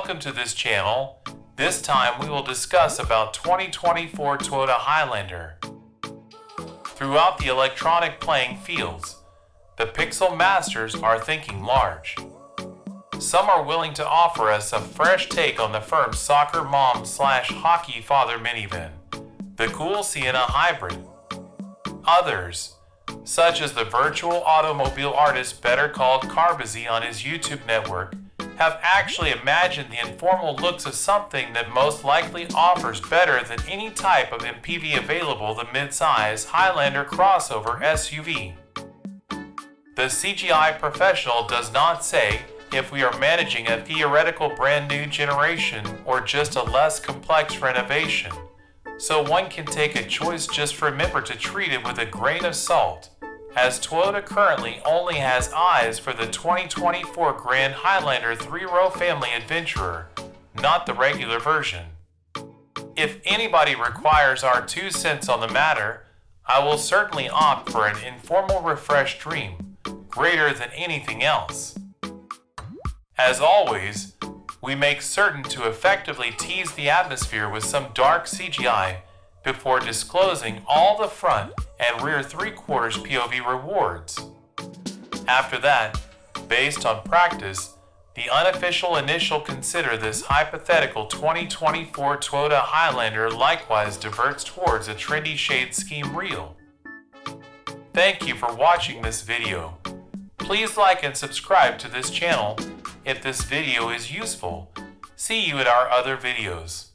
Welcome to this channel. This time we will discuss about 2024 Toyota Highlander. Throughout the electronic playing fields, the Pixel Masters are thinking large. Some are willing to offer us a fresh take on the firm's soccer mom/hockey father minivan, the cool Sienna Hybrid. Others, such as the virtual automobile artist better called Carbizzy on his YouTube network, have actually imagined the informal looks of something that most likely offers better than any type of MPV available, the mid-size Highlander crossover SUV. The CGI professional does not say if we are managing a theoretical brand new generation or just a less complex renovation, so one can take a choice. Just remember to treat it with a grain of salt, as Toyota currently only has eyes for the 2024 Grand Highlander 3-row family adventurer, not the regular version. If anybody requires our 2 cents on the matter, I will certainly opt for an informal refresh dream, greater than anything else. As always, we make certain to effectively tease the atmosphere with some dark CGI before disclosing all the front and rear 3/4 POV rewards. After that, based on practice, the unofficial initial consider this hypothetical 2024 Toyota Highlander likewise diverts towards a trendy shade scheme reel. Thank you for watching this video. Please like and subscribe to this channel if this video is useful. See you at our other videos.